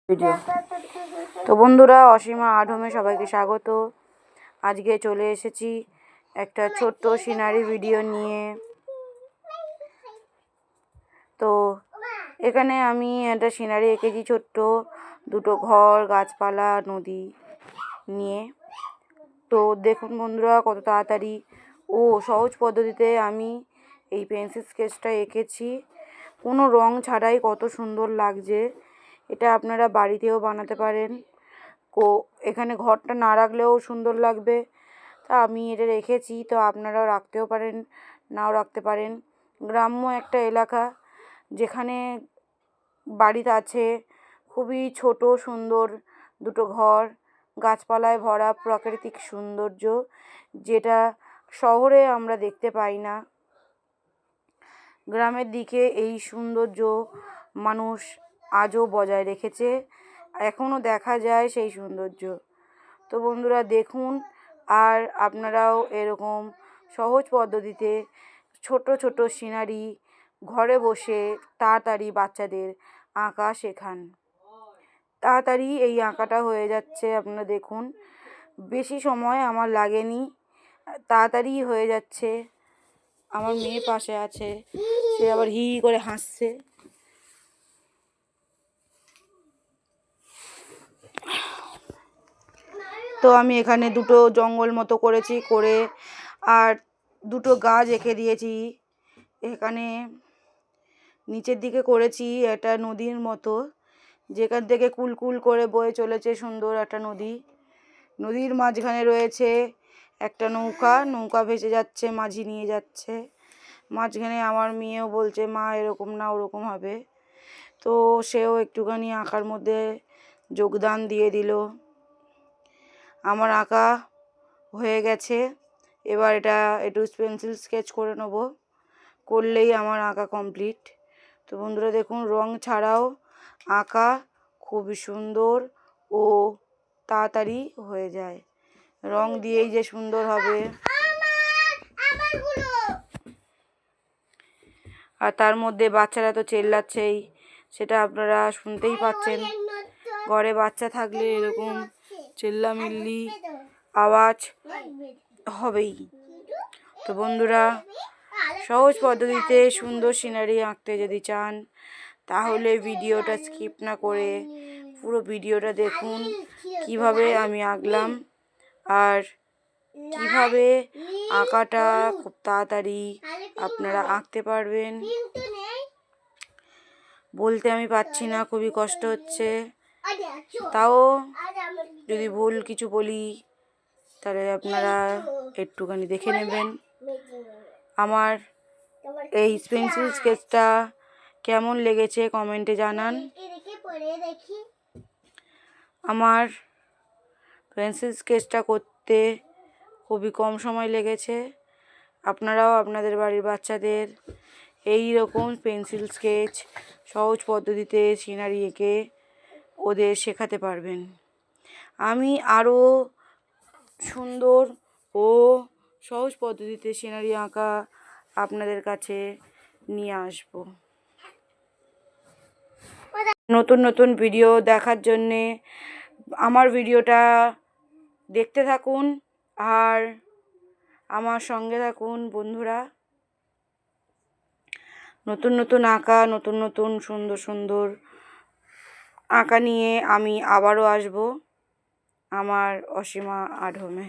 Video. তো বন্ধুরা, অসীমা আঢমে সবাইকে স্বাগত। আজকে চলে এসেছি একটা ছোট্ট সিনারি ভিডিও নিয়ে। তো এখানে আমি একটা সিনারি এঁকেছি, ছোট্ট দুটো ঘর, গাছপালা, নদী নিয়ে। তো দেখুন বন্ধুরা, কত তাড়াতাড়ি ও সহজ পদ্ধতিতে আমি এই পেন্সিল স্কেচটা এঁকেছি, কোনো রং ছাড়াই। কত সুন্দর লাগছে। এটা আপনারা বাড়িতেও বানাতে পারেন। এখানে ঘরটা না রাখলেও সুন্দর লাগবে। তা আমি এটা রেখেছি, তো আপনারাও রাখতেও পারেন, নাও রাখতে পারেন। গ্রাম্য একটা এলাকা, যেখানে বাড়িতে আছে খুবই ছোট সুন্দর দুটো ঘর, গাছপালায় ভরা প্রাকৃতিক সৌন্দর্য, যেটা শহরে আমরা দেখতে পাই না। গ্রামের দিকে এই সৌন্দর্য মানুষ আজও বজায় রেখেছে, এখনও দেখা যায় সেই সৌন্দর্য। তো বন্ধুরা দেখুন, আর আপনারাও এরকম সহজ পদ্ধতিতে ছোট ছোট সিনারি ঘরে বসে তাড়াতাড়ি বাচ্চাদের আঁকা শেখান। তাড়াতাড়ি এই আঁকাটা হয়ে যাচ্ছে, আপনারা দেখুন, বেশি সময় আমার লাগেনি, তাড়াতাড়ি হয়ে যাচ্ছে। আমার মেয়ে পাশে আছে, সে আবার হি করে হাসছে। তো আমি এখানে দুটো জঙ্গল মতো করেছি, করে আর দুটো গাছ এঁকে দিয়েছি। এখানে নিচের দিকে করেছি একটা নদীর মতো, যেখান থেকে কুলকুল করে বয়ে চলেছে সুন্দর একটা নদী। নদীর মাঝখানে রয়েছে একটা নৌকা ভেসে যাচ্ছে, মাঝি নিয়ে যাচ্ছে। মাঝখানে আমার মেয়েও বলছে, মা এরকম না ওরকম হবে। তো সেও একটুখানি আঁকার মধ্যে যোগদান দিয়ে দিল। আমার আঁকা হয়ে গেছে, এবার এটা একটু পেন্সিল স্কেচ করে নেব, করলেই আমার আঁকা কমপ্লিট। তো বন্ধুরা দেখুন, রং ছাড়াও আঁকা খুবই সুন্দর ও তাড়াতাড়ি হয়ে যায়। রং দিয়েই যে সুন্দর হবে। আর তার মধ্যে বাচ্চারা তো চেল্লাচ্ছেই, সেটা আপনারা শুনতেই পাচ্ছেন। ঘরে বাচ্চা থাকলে এরকম চেল্লামিল্লি আওয়াজ হবেই। তো বন্ধুরা, সহজ পদ্ধতিতে সুন্দর সিনারি আঁকতে যদি চান, তাহলে ভিডিওটা স্কিপ না করে পুরো ভিডিওটা দেখুন, কিভাবে আমি আঁকলাম আর কিভাবে আঁকাটা খুব তাড়াতাড়ি আপনারা আঁকতে পারবেন। বলতে আমি পারছি না, খুবই কষ্ট হচ্ছে। তাও যদি ভুল কিছু বলি, তাহলে আপনারা একটুখানি দেখে নেবেন। আমার এই পেন্সিল স্কেচটা কেমন লেগেছে কমেন্টে জানান। আমার পেন্সিল স্কেচটা করতে খুবই কম সময় লেগেছে। আপনারাও আপনাদের বাড়ির বাচ্চাদের এই রকম পেন্সিল স্কেচ সহজ পদ্ধতিতে সিনারি এঁকে ওদের শেখাতে পারবেন। আমি আরও সুন্দর ও সহজ পদ্ধতিতে সিনারি আঁকা আপনাদের কাছে নিয়ে আসব। নতুন নতুন ভিডিও দেখার জন্যে আমার ভিডিওটা দেখতে থাকুন আর আমার সঙ্গে থাকুন বন্ধুরা। নতুন নতুন আঁকা, নতুন নতুন সুন্দর সুন্দর আঁকা নিয়ে আমি আবারও আসব আমার অসীমা আঢমে।